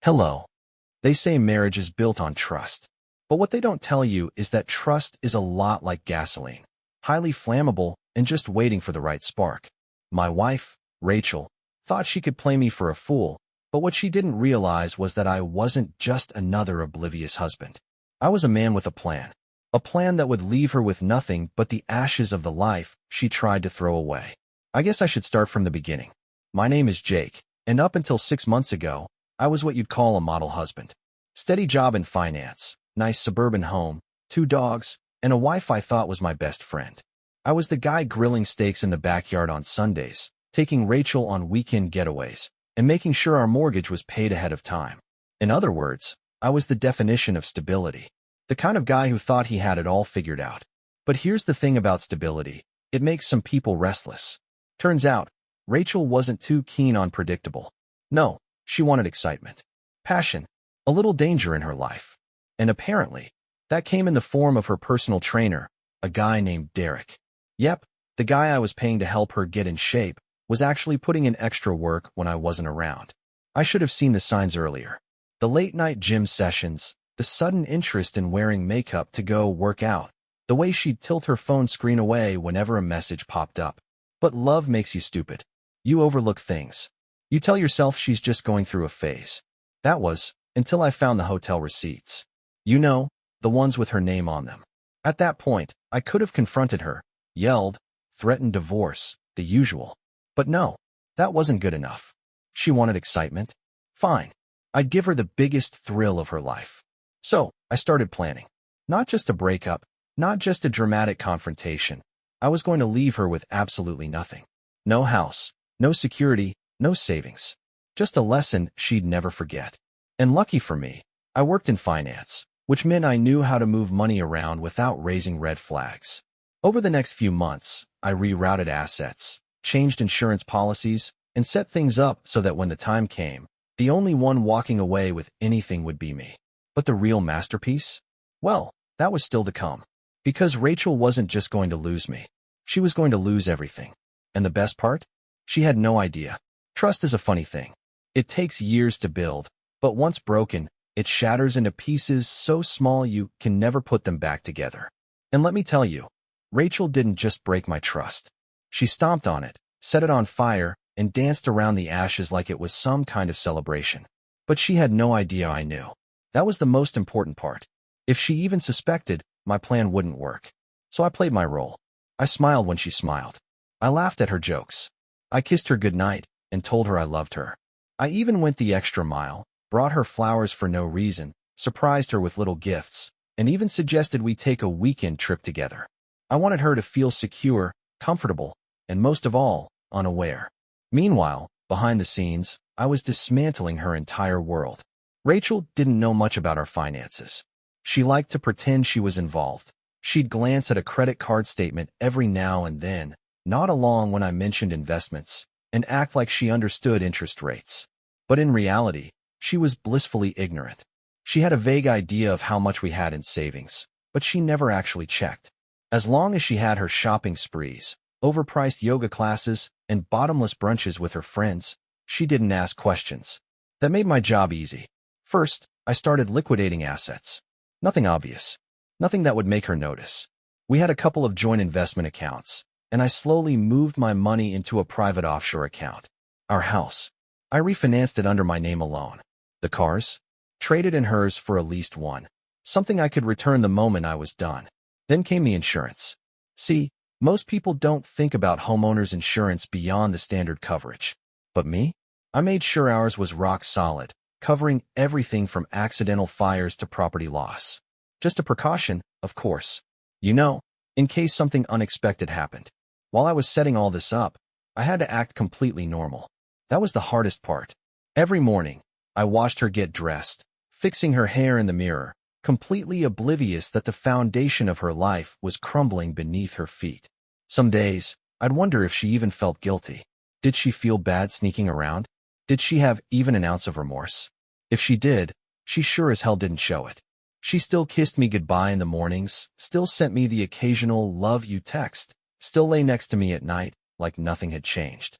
Hello. They say marriage is built on trust. But what they don't tell you is that trust is a lot like gasoline, highly flammable and just waiting for the right spark. My wife, Rachel, thought she could play me for a fool, but what she didn't realize was that I wasn't just another oblivious husband. I was a man with a plan that would leave her with nothing but the ashes of the life she tried to throw away. I guess I should start from the beginning. My name is Jake, and up until 6 months ago, I was what you'd call a model husband. Steady job in finance, nice suburban home, 2 dogs, and a wife I thought was my best friend. I was the guy grilling steaks in the backyard on Sundays, taking Rachel on weekend getaways, and making sure our mortgage was paid ahead of time. In other words, I was the definition of stability. The kind of guy who thought he had it all figured out. But here's the thing about stability. It makes some people restless. Turns out, Rachel wasn't too keen on predictable. No, she wanted excitement, passion, a little danger in her life. And apparently, that came in the form of her personal trainer, a guy named Derek. Yep, the guy I was paying to help her get in shape was actually putting in extra work when I wasn't around. I should have seen the signs earlier. The late-night gym sessions, the sudden interest in wearing makeup to go work out, the way she'd tilt her phone screen away whenever a message popped up. But love makes you stupid. You overlook things. You tell yourself she's just going through a phase. That was, until I found the hotel receipts. You know, the ones with her name on them. At that point, I could have confronted her, yelled, threatened divorce, the usual. But no, that wasn't good enough. She wanted excitement. Fine. I'd give her the biggest thrill of her life. So, I started planning. Not just a breakup, not just a dramatic confrontation. I was going to leave her with absolutely nothing. No house, no security, no savings. Just a lesson she'd never forget. And lucky for me, I worked in finance, which meant I knew how to move money around without raising red flags. Over the next few months, I rerouted assets, changed insurance policies, and set things up so that when the time came, the only one walking away with anything would be me. But the real masterpiece? Well, that was still to come. Because Rachel wasn't just going to lose me. She was going to lose everything. And the best part? She had no idea. Trust is a funny thing. It takes years to build, but once broken, it shatters into pieces so small you can never put them back together. And let me tell you, Rachel didn't just break my trust. She stomped on it, set it on fire, and danced around the ashes like it was some kind of celebration. But she had no idea I knew. That was the most important part. If she even suspected, my plan wouldn't work. So I played my role. I smiled when she smiled. I laughed at her jokes. I kissed her goodnight and told her I loved her. I even went the extra mile, brought her flowers for no reason, surprised her with little gifts, and even suggested we take a weekend trip together. I wanted her to feel secure, comfortable, and most of all, unaware. Meanwhile, behind the scenes, I was dismantling her entire world. Rachel didn't know much about our finances. She liked to pretend she was involved. She'd glance at a credit card statement every now and then, nod along when I mentioned investments, and act like she understood interest rates. But in reality, she was blissfully ignorant. She had a vague idea of how much we had in savings, but she never actually checked. As long as she had her shopping sprees, overpriced yoga classes, and bottomless brunches with her friends, she didn't ask questions. That made my job easy. First, I started liquidating assets. Nothing obvious. Nothing that would make her notice. We had a couple of joint investment accounts, and I slowly moved my money into a private offshore account. Our house. I refinanced it under my name alone. The cars? Traded in hers for a leased one. Something I could return the moment I was done. Then came the insurance. See, most people don't think about homeowners insurance beyond the standard coverage. But me? I made sure ours was rock solid, covering everything from accidental fires to property loss. Just a precaution, of course. You know, in case something unexpected happened. While I was setting all this up, I had to act completely normal. That was the hardest part. Every morning, I watched her get dressed, fixing her hair in the mirror, completely oblivious that the foundation of her life was crumbling beneath her feet. Some days, I'd wonder if she even felt guilty. Did she feel bad sneaking around? Did she have even an ounce of remorse? If she did, she sure as hell didn't show it. She still kissed me goodbye in the mornings, still sent me the occasional love you text, still lay next to me at night like nothing had changed.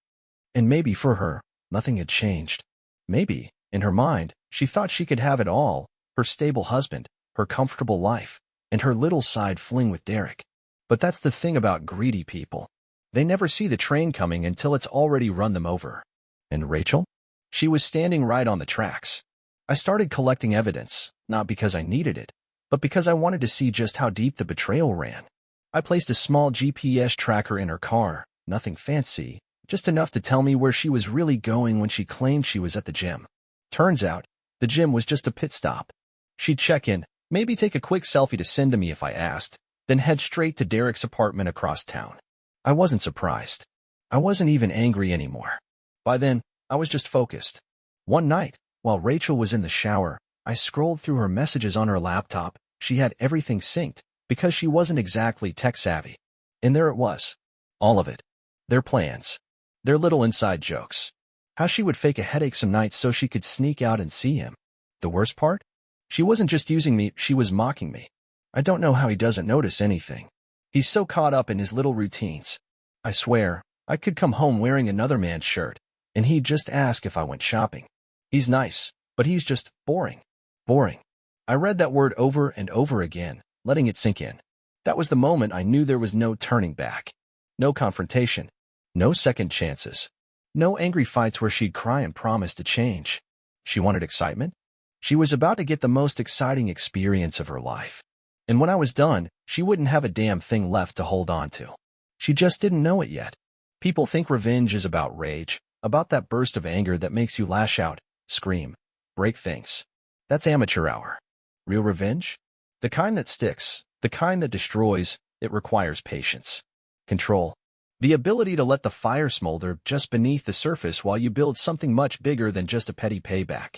And maybe for her, nothing had changed. Maybe In her mind, she thought she could have it all: her stable husband, her comfortable life, and her little side fling with Derek. But that's the thing about greedy people. They never see the train coming until it's already run them over. And Rachel? She was standing right on the tracks. I started collecting evidence, not because I needed it, but because I wanted to see just how deep the betrayal ran. I placed a small GPS tracker in her car, nothing fancy, just enough to tell me where she was really going when she claimed she was at the gym. Turns out, the gym was just a pit stop. She'd check in, maybe take a quick selfie to send to me if I asked, then head straight to Derek's apartment across town. I wasn't surprised. I wasn't even angry anymore. By then, I was just focused. One night, while Rachel was in the shower, I scrolled through her messages on her laptop. She had everything synced, because she wasn't exactly tech-savvy. And there it was. All of it. Their plans. Their little inside jokes. How she would fake a headache some nights so she could sneak out and see him. The worst part? She wasn't just using me, she was mocking me. I don't know how he doesn't notice anything. He's so caught up in his little routines. I swear, I could come home wearing another man's shirt, and he'd just ask if I went shopping. He's nice, but he's just boring. Boring. I read that word over and over again, letting it sink in. That was the moment I knew there was no turning back. No confrontation. No second chances. No angry fights where she'd cry and promise to change. She wanted excitement. She was about to get the most exciting experience of her life. And when I was done, she wouldn't have a damn thing left to hold on to. She just didn't know it yet. People think revenge is about rage, about that burst of anger that makes you lash out, scream, break things. That's amateur hour. Real revenge? The kind that sticks, the kind that destroys, it requires patience. Control. The ability to let the fire smolder just beneath the surface while you build something much bigger than just a petty payback.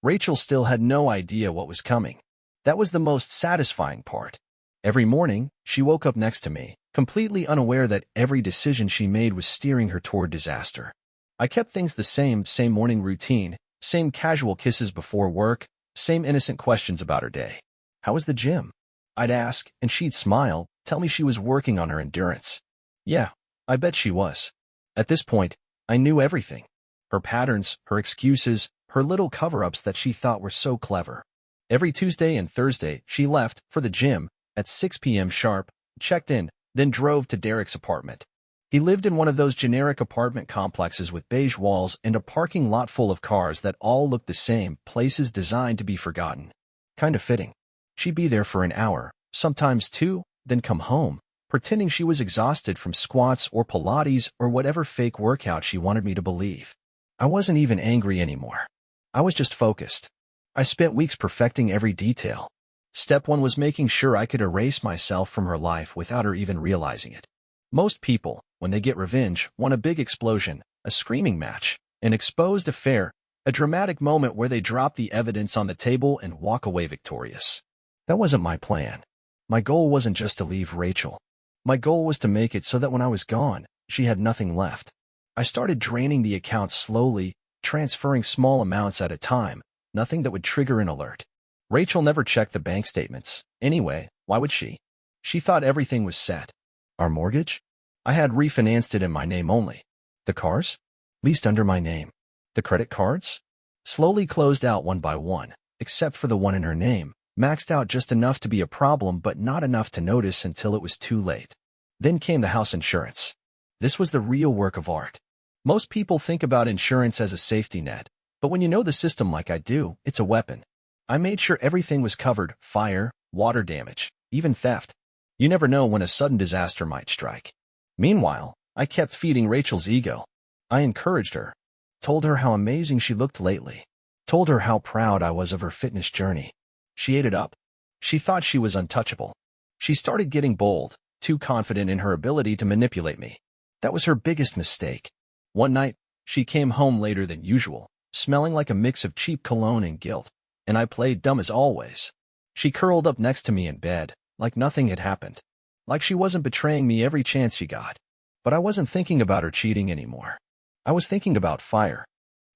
Rachel still had no idea what was coming. That was the most satisfying part. Every morning, she woke up next to me, completely unaware that every decision she made was steering her toward disaster. I kept things the same morning routine, same casual kisses before work, same innocent questions about her day. How was the gym? I'd ask, and she'd smile, tell me she was working on her endurance. Yeah, I bet she was. At this point, I knew everything. Her patterns, her excuses, her little cover-ups that she thought were so clever. Every Tuesday and Thursday, she left for the gym at 6 p.m. sharp, checked in, then drove to Derek's apartment. He lived in one of those generic apartment complexes with beige walls and a parking lot full of cars that all looked the same, places designed to be forgotten. Kind of fitting. She'd be there for an hour, sometimes two, then come home, pretending she was exhausted from squats or Pilates or whatever fake workout she wanted me to believe. I wasn't even angry anymore. I was just focused. I spent weeks perfecting every detail. Step one was making sure I could erase myself from her life without her even realizing it. Most people, when they get revenge, want a big explosion, a screaming match, an exposed affair, a dramatic moment where they drop the evidence on the table and walk away victorious. That wasn't my plan. My goal wasn't just to leave Rachel. My goal was to make it so that when I was gone, she had nothing left. I started draining the account slowly, transferring small amounts at a time, nothing that would trigger an alert. Rachel never checked the bank statements. Anyway, why would she? She thought everything was set. Our mortgage? I had refinanced it in my name only. The cars? Leased under my name. The credit cards? Slowly closed out one by one, except for the one in her name, maxed out just enough to be a problem but not enough to notice until it was too late. Then came the house insurance. This was the real work of art. Most people think about insurance as a safety net, but when you know the system like I do, it's a weapon. I made sure everything was covered: fire, water damage, even theft. You never know when a sudden disaster might strike. Meanwhile, I kept feeding Rachel's ego. I encouraged her, told her how amazing she looked lately, told her how proud I was of her fitness journey. She ate it up. She thought she was untouchable. She started getting bold, too confident in her ability to manipulate me. That was her biggest mistake. One night, she came home later than usual, smelling like a mix of cheap cologne and guilt, and I played dumb as always. She curled up next to me in bed, like nothing had happened, like she wasn't betraying me every chance she got. But I wasn't thinking about her cheating anymore. I was thinking about fire.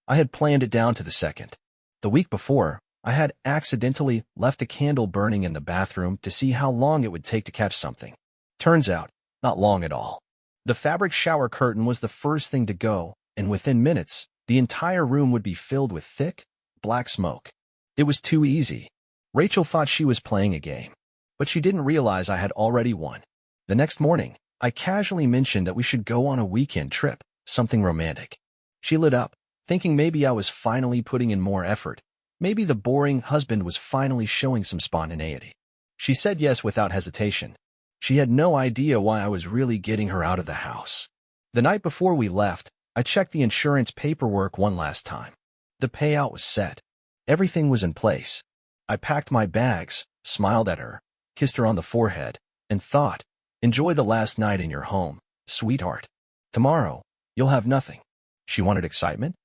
I had planned it down to the second. The week before, I had accidentally left a candle burning in the bathroom to see how long it would take to catch something. Turns out, not long at all. The fabric shower curtain was the first thing to go, and within minutes, the entire room would be filled with thick, black smoke. It was too easy. Rachel thought she was playing a game, but she didn't realize I had already won. The next morning, I casually mentioned that we should go on a weekend trip, something romantic. She lit up, thinking maybe I was finally putting in more effort. Maybe the boring husband was finally showing some spontaneity. She said yes without hesitation. She had no idea why I was really getting her out of the house. The night before we left, I checked the insurance paperwork one last time. The payout was set. Everything was in place. I packed my bags, smiled at her, kissed her on the forehead, and thought, enjoy the last night in your home, sweetheart. Tomorrow, you'll have nothing. She wanted excitement?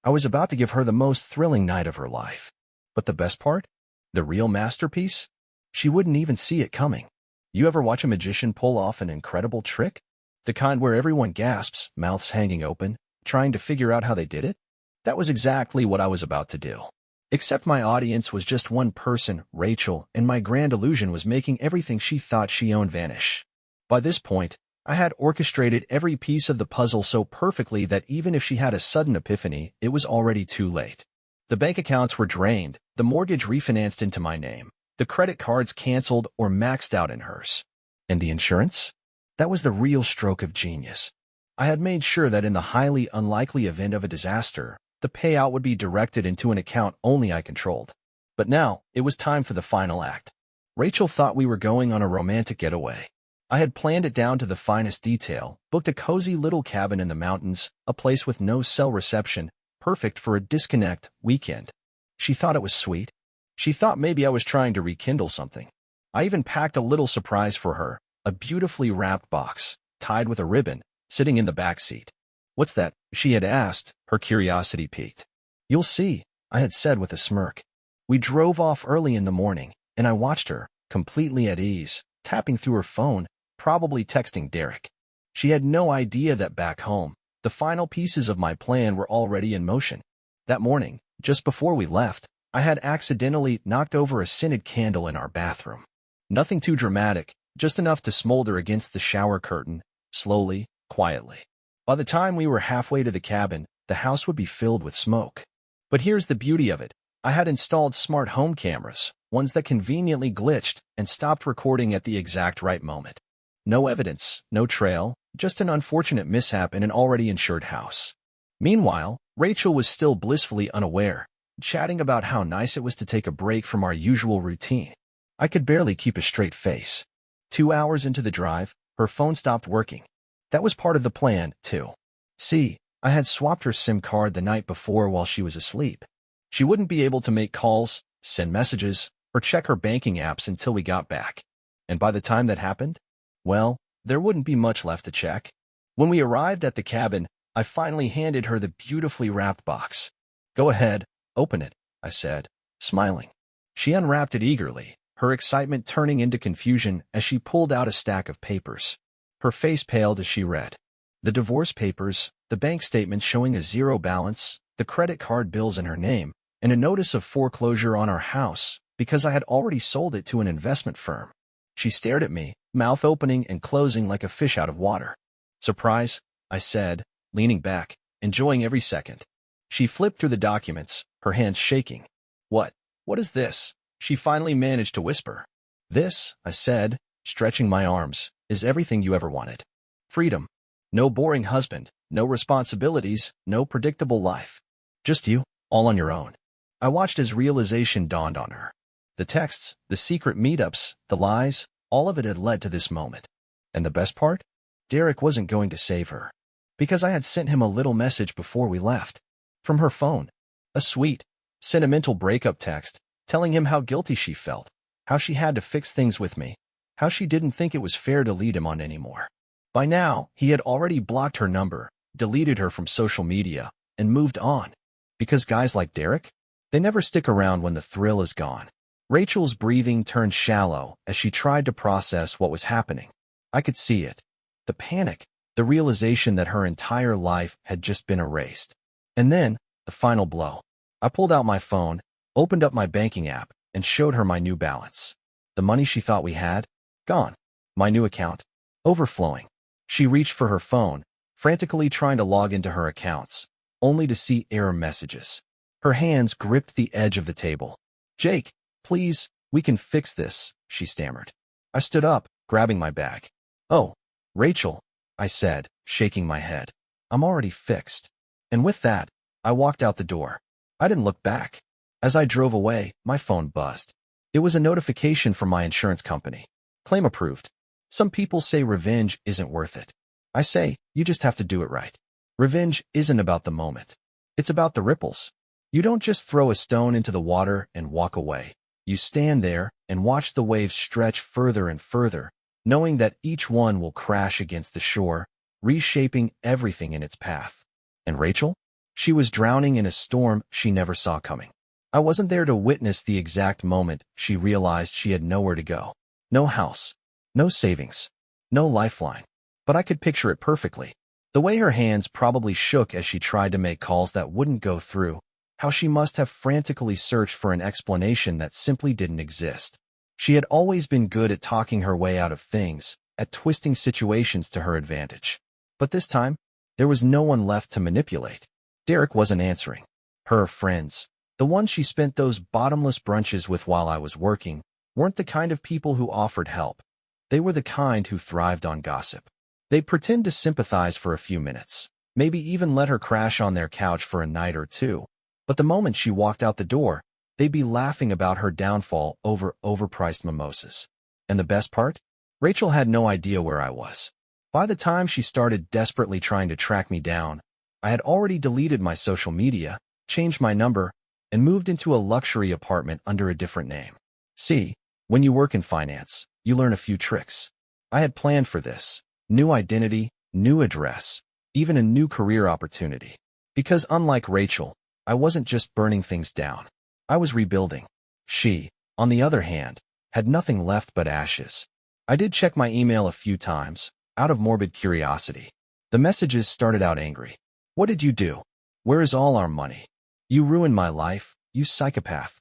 I was about to give her the most thrilling night of her life. But the best part? The real masterpiece? She wouldn't even see it coming. You ever watch a magician pull off an incredible trick? The kind where everyone gasps, mouths hanging open, trying to figure out how they did it? That was exactly what I was about to do. Except my audience was just one person, Rachel, and my grand illusion was making everything she thought she owned vanish. By this point, I had orchestrated every piece of the puzzle so perfectly that even if she had a sudden epiphany, it was already too late. The bank accounts were drained, the mortgage refinanced into my name, the credit cards canceled or maxed out in hers. And the insurance? That was the real stroke of genius. I had made sure that in the highly unlikely event of a disaster, the payout would be directed into an account only I controlled. But now, it was time for the final act. Rachel thought we were going on a romantic getaway. I had planned it down to the finest detail, booked a cozy little cabin in the mountains, a place with no cell reception, perfect for a disconnect weekend. She thought it was sweet. She thought maybe I was trying to rekindle something. I even packed a little surprise for her, a beautifully wrapped box, tied with a ribbon, sitting in the back seat. What's that? She had asked, her curiosity piqued. You'll see, I had said with a smirk. We drove off early in the morning, and I watched her, completely at ease, tapping through her phone, probably texting Derek. She had no idea that back home, the final pieces of my plan were already in motion. That morning, just before we left, I had accidentally knocked over a scented candle in our bathroom. Nothing too dramatic, just enough to smolder against the shower curtain, slowly, quietly. By the time we were halfway to the cabin, the house would be filled with smoke. But here's the beauty of it. I had installed smart home cameras, ones that conveniently glitched and stopped recording at the exact right moment. No evidence, no trail, just an unfortunate mishap in an already insured house. Meanwhile, Rachel was still blissfully unaware, chatting about how nice it was to take a break from our usual routine. I could barely keep a straight face. 2 hours into the drive, her phone stopped working. That was part of the plan, too. See, I had swapped her SIM card the night before while she was asleep. She wouldn't be able to make calls, send messages, or check her banking apps until we got back. And by the time that happened, well, there wouldn't be much left to check. When we arrived at the cabin, I finally handed her the beautifully wrapped box. Go ahead, open it, I said, smiling. She unwrapped it eagerly, her excitement turning into confusion as she pulled out a stack of papers. Her face paled as she read. The divorce papers, the bank statement showing a zero balance, the credit card bills in her name, and a notice of foreclosure on our house because I had already sold it to an investment firm. She stared at me, mouth opening and closing like a fish out of water. Surprise, I said, leaning back, enjoying every second. She flipped through the documents, her hands shaking. What is this? She finally managed to whisper. This, I said, stretching my arms, is everything you ever wanted. Freedom. No boring husband, no responsibilities, no predictable life. Just you, all on your own. I watched as realization dawned on her. The texts, the secret meetups, the lies, all of it had led to this moment. And the best part? Derek wasn't going to save her. Because I had sent him a little message before we left. From her phone. A sweet, sentimental breakup text, telling him how guilty she felt, how she had to fix things with me, how she didn't think it was fair to lead him on anymore. By now, he had already blocked her number, deleted her from social media, and moved on. Because guys like Derek, they never stick around when the thrill is gone. Rachel's breathing turned shallow as she tried to process what was happening. I could see it. The panic, the realization that her entire life had just been erased. And then, the final blow. I pulled out my phone, opened up my banking app, and showed her my new balance. The money she thought we had? Gone. My new account? Overflowing. She reached for her phone, frantically trying to log into her accounts, only to see error messages. Her hands gripped the edge of the table. "Jake, please, we can fix this," she stammered. I stood up, grabbing my bag. "Oh, Rachel," I said, shaking my head. "I'm already fixed." And with that, I walked out the door. I didn't look back. As I drove away, my phone buzzed. It was a notification from my insurance company. Claim approved. Some people say revenge isn't worth it. I say, you just have to do it right. Revenge isn't about the moment. It's about the ripples. You don't just throw a stone into the water and walk away. You stand there and watch the waves stretch further and further, knowing that each one will crash against the shore, reshaping everything in its path. And Rachel? She was drowning in a storm she never saw coming. I wasn't there to witness the exact moment she realized she had nowhere to go. No house, no savings, no lifeline. But I could picture it perfectly. The way her hands probably shook as she tried to make calls that wouldn't go through, how she must have frantically searched for an explanation that simply didn't exist. She had always been good at talking her way out of things, at twisting situations to her advantage. But this time, there was no one left to manipulate. Derek wasn't answering. Her friends, the ones she spent those bottomless brunches with while I was working, weren't the kind of people who offered help. They were the kind who thrived on gossip. They'd pretend to sympathize for a few minutes, maybe even let her crash on their couch for a night or two. But the moment she walked out the door, they'd be laughing about her downfall over overpriced mimosas. And the best part? Rachel had no idea where I was. By the time she started desperately trying to track me down, I had already deleted my social media, changed my number, and moved into a luxury apartment under a different name. See, when you work in finance, you learn a few tricks. I had planned for this. New identity, new address, even a new career opportunity. Because unlike Rachel, I wasn't just burning things down. I was rebuilding. She, on the other hand, had nothing left but ashes. I did check my email a few times, out of morbid curiosity. The messages started out angry. "What did you do? Where is all our money? You ruined my life, you psychopath."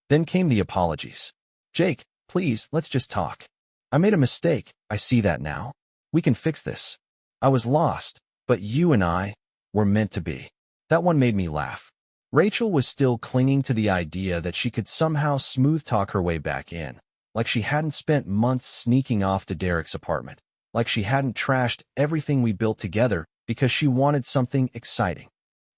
Then came the apologies. "Jake, please, let's just talk. I made a mistake, I see that now. We can fix this. I was lost, but you and I were meant to be." That one made me laugh. Rachel was still clinging to the idea that she could somehow smooth talk her way back in, like she hadn't spent months sneaking off to Derek's apartment, like she hadn't trashed everything we built together because she wanted something exciting.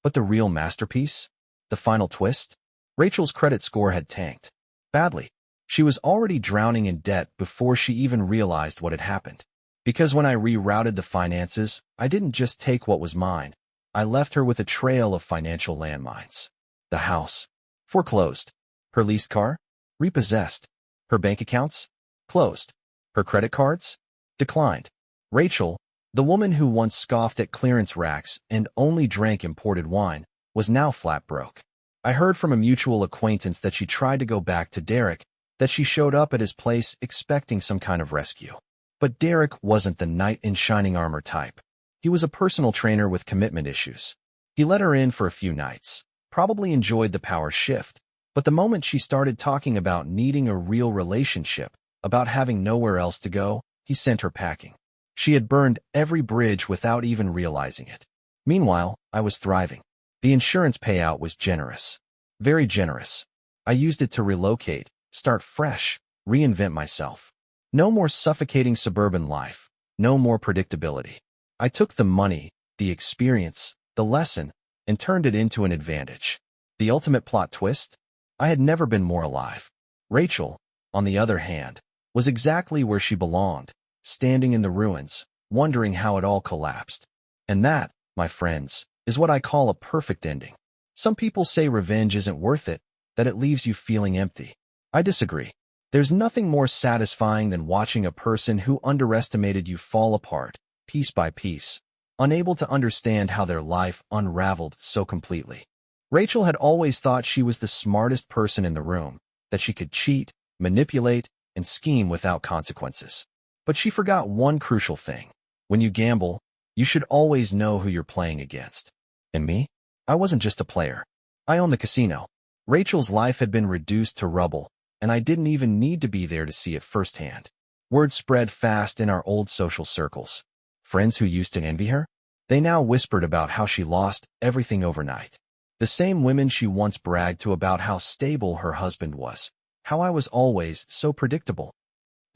But the real masterpiece? The final twist? Rachel's credit score had tanked. Badly. She was already drowning in debt before she even realized what had happened. Because when I rerouted the finances, I didn't just take what was mine. I left her with a trail of financial landmines. The house. Foreclosed. Her leased car? Repossessed. Her bank accounts? Closed. Her credit cards? Declined. Rachel, the woman who once scoffed at clearance racks and only drank imported wine, was now flat broke. I heard from a mutual acquaintance that she tried to go back to Derek, that she showed up at his place expecting some kind of rescue. But Derek wasn't the knight in shining armor type. He was a personal trainer with commitment issues. He let her in for a few nights, probably enjoyed the power shift, but the moment she started talking about needing a real relationship, about having nowhere else to go, he sent her packing. She had burned every bridge without even realizing it. Meanwhile, I was thriving. The insurance payout was generous. Very generous. I used it to relocate, start fresh, reinvent myself. No more suffocating suburban life. No more predictability. I took the money, the experience, the lesson, and turned it into an advantage. The ultimate plot twist? I had never been more alive. Rachel, on the other hand, was exactly where she belonged, standing in the ruins, wondering how it all collapsed. And that, my friends, is what I call a perfect ending. Some people say revenge isn't worth it, that it leaves you feeling empty. I disagree. There's nothing more satisfying than watching a person who underestimated you fall apart, piece by piece, unable to understand how their life unraveled so completely. Rachel had always thought she was the smartest person in the room, that she could cheat, manipulate, and scheme without consequences. But she forgot one crucial thing. When you gamble, you should always know who you're playing against. And me? I wasn't just a player. I owned the casino. Rachel's life had been reduced to rubble, and I didn't even need to be there to see it firsthand. Word spread fast in our old social circles. Friends who used to envy her? They now whispered about how she lost everything overnight. The same women she once bragged to about how stable her husband was, how I was always so predictable.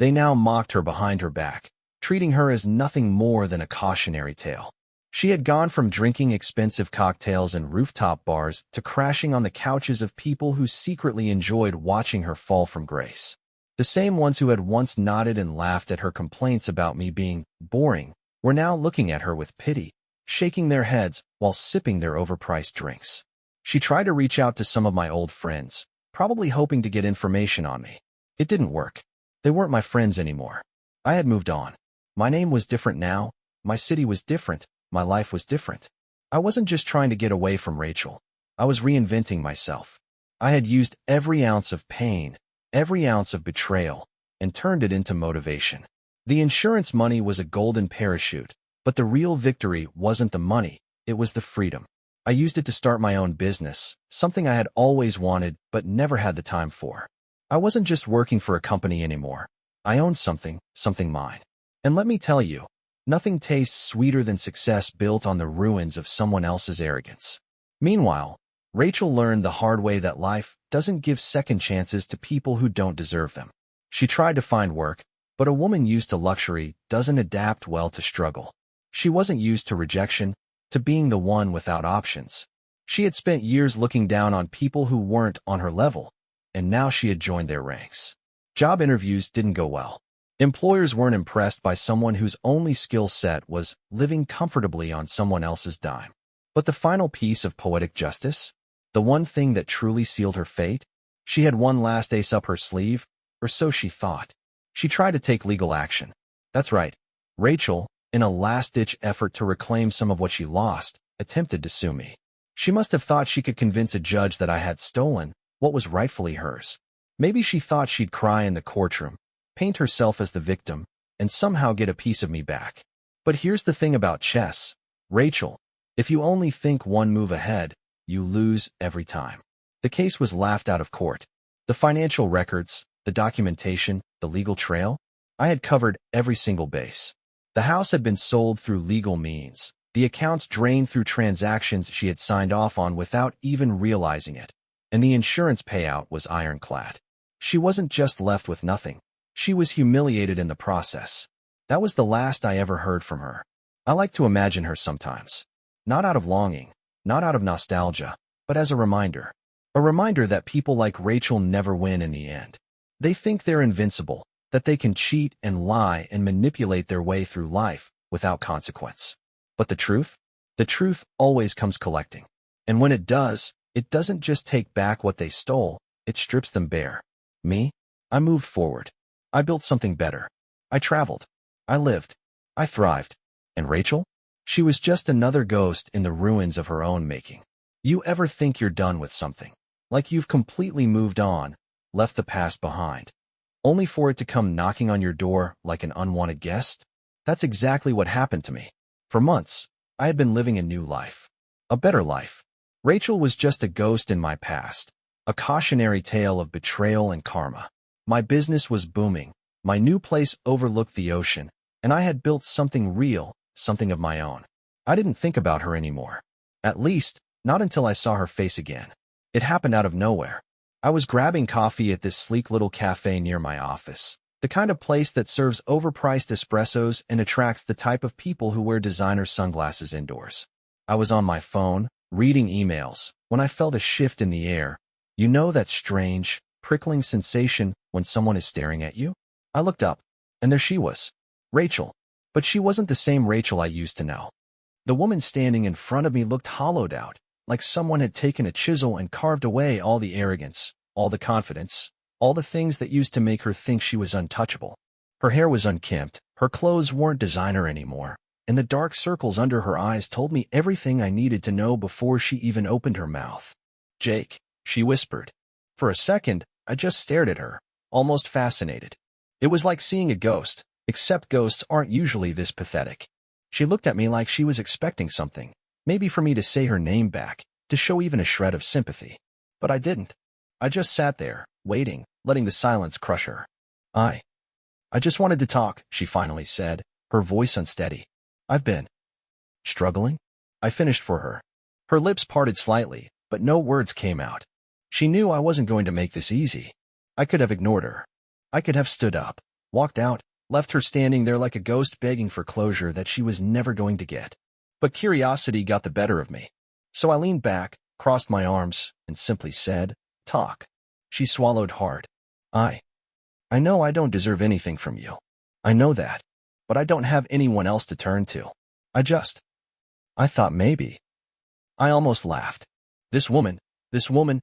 They now mocked her behind her back, treating her as nothing more than a cautionary tale. She had gone from drinking expensive cocktails in rooftop bars to crashing on the couches of people who secretly enjoyed watching her fall from grace. The same ones who had once nodded and laughed at her complaints about me being boring were now looking at her with pity, shaking their heads while sipping their overpriced drinks. She tried to reach out to some of my old friends, probably hoping to get information on me. It didn't work. They weren't my friends anymore. I had moved on. My name was different now. My city was different. My life was different. I wasn't just trying to get away from Rachel. I was reinventing myself. I had used every ounce of pain, every ounce of betrayal, and turned it into motivation. The insurance money was a golden parachute, but the real victory wasn't the money, it was the freedom. I used it to start my own business, something I had always wanted but never had the time for. I wasn't just working for a company anymore. I owned something mine. And let me tell you, nothing tastes sweeter than success built on the ruins of someone else's arrogance. Meanwhile, Rachel learned the hard way that life doesn't give second chances to people who don't deserve them. She tried to find work, but a woman used to luxury doesn't adapt well to struggle. She wasn't used to rejection, to being the one without options. She had spent years looking down on people who weren't on her level, and now she had joined their ranks. Job interviews didn't go well. Employers weren't impressed by someone whose only skill set was living comfortably on someone else's dime. But the final piece of poetic justice, the one thing that truly sealed her fate, she had one last ace up her sleeve, or so she thought. She tried to take legal action. That's right. Rachel, in a last-ditch effort to reclaim some of what she lost, attempted to sue me. She must have thought she could convince a judge that I had stolen what was rightfully hers. Maybe she thought she'd cry in the courtroom, paint herself as the victim, and somehow get a piece of me back. But here's the thing about chess, Rachel. If you only think one move ahead, you lose every time. The case was laughed out of court. The financial records, the documentation, the legal trail, I had covered every single base. The house had been sold through legal means, the accounts drained through transactions she had signed off on without even realizing it, and the insurance payout was ironclad. She wasn't just left with nothing. She was humiliated in the process. That was the last I ever heard from her. I like to imagine her sometimes. Not out of longing, not out of nostalgia, but as a reminder. A reminder that people like Rachel never win in the end. They think they're invincible, that they can cheat and lie and manipulate their way through life without consequence. But the truth always comes collecting. And when it doesn't just take back what they stole, it strips them bare. Me? I moved forward. I built something better. I traveled. I lived. I thrived. And Rachel? She was just another ghost in the ruins of her own making. You ever think you're done with something? Like you've completely moved on, left the past behind, only for it to come knocking on your door like an unwanted guest? That's exactly what happened to me. For months, I had been living a new life. A better life. Rachel was just a ghost in my past, a cautionary tale of betrayal and karma. My business was booming, my new place overlooked the ocean, and I had built something real, something of my own. I didn't think about her anymore. At least, not until I saw her face again. It happened out of nowhere. I was grabbing coffee at this sleek little cafe near my office, the kind of place that serves overpriced espressos and attracts the type of people who wear designer sunglasses indoors. I was on my phone, reading emails, when I felt a shift in the air. You know that strange, prickling sensation when someone is staring at you? I looked up, and there she was, Rachel. But she wasn't the same Rachel I used to know. The woman standing in front of me looked hollowed out, like someone had taken a chisel and carved away all the arrogance, all the confidence, all the things that used to make her think she was untouchable. Her hair was unkempt, her clothes weren't designer anymore, and the dark circles under her eyes told me everything I needed to know before she even opened her mouth. "Jake," she whispered. For a second, I just stared at her, almost fascinated. It was like seeing a ghost, except ghosts aren't usually this pathetic. She looked at me like she was expecting something, maybe for me to say her name back, to show even a shred of sympathy. But I didn't. I just sat there, waiting, letting the silence crush her. I just wanted to talk," she finally said, her voice unsteady. "I've been struggling?" I finished for her. Her lips parted slightly, but no words came out. She knew I wasn't going to make this easy. I could have ignored her. I could have stood up, walked out, left her standing there like a ghost begging for closure that she was never going to get. But curiosity got the better of me. So I leaned back, crossed my arms, and simply said, "Talk." She swallowed hard. I know I don't deserve anything from you. I know that. But I don't have anyone else to turn to. I thought maybe. I almost laughed. This woman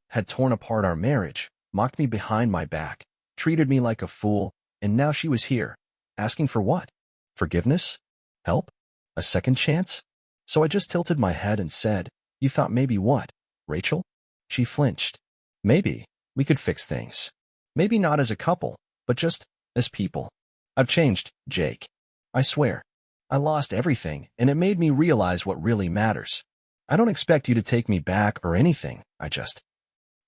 had torn apart our marriage, mocked me behind my back, treated me like a fool, and now she was here, asking for what? Forgiveness? Help? A second chance? So I just tilted my head and said, "You thought maybe what, Rachel?" She flinched. "Maybe we could fix things. Maybe not as a couple, but just as people. I've changed, Jake. I swear. I lost everything, and it made me realize what really matters. I don't expect you to take me back or anything.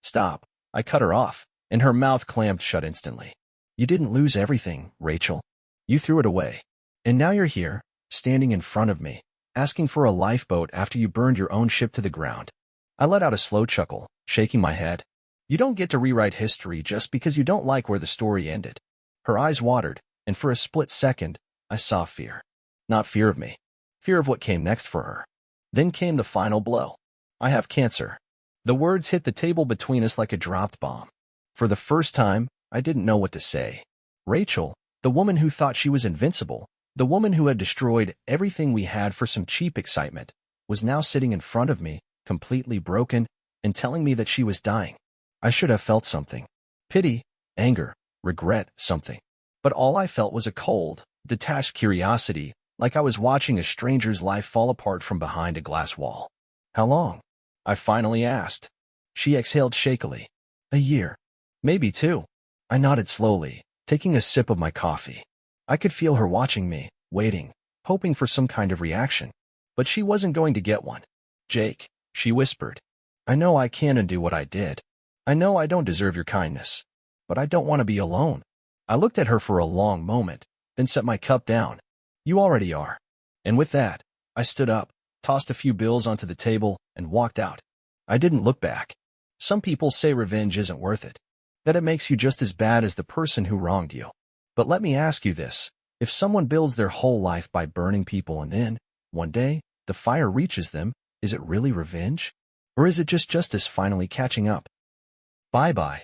Stop." I cut her off, and her mouth clamped shut instantly. "You didn't lose everything, Rachel. You threw it away. And now you're here, standing in front of me, asking for a lifeboat after you burned your own ship to the ground." I let out a slow chuckle, shaking my head. You don't get to rewrite history just because you don't like where the story ended. Her eyes watered, and for a split second, I saw fear. Not fear of me. Fear of what came next for her. Then came the final blow. "I have cancer." The words hit the table between us like a dropped bomb. For the first time, I didn't know what to say. Rachel, the woman who thought she was invincible, the woman who had destroyed everything we had for some cheap excitement, was now sitting in front of me, completely broken, and telling me that she was dying. I should have felt something. Pity, anger, regret, something. But all I felt was a cold, detached curiosity, like I was watching a stranger's life fall apart from behind a glass wall. "How long?" I finally asked. She exhaled shakily. "A year. Maybe 2. I nodded slowly, taking a sip of my coffee. I could feel her watching me, waiting, hoping for some kind of reaction. But she wasn't going to get one. "Jake," she whispered, "I know I can undo what I did. I know I don't deserve your kindness. But I don't want to be alone." I looked at her for a long moment, then set my cup down. "You already are." And with that, I stood up, tossed a few bills onto the table, and walked out. I didn't look back. Some people say revenge isn't worth it, that it makes you just as bad as the person who wronged you. But let me ask you this. If someone builds their whole life by burning people and then, one day, the fire reaches them, is it really revenge? Or is it just justice finally catching up? Bye-bye.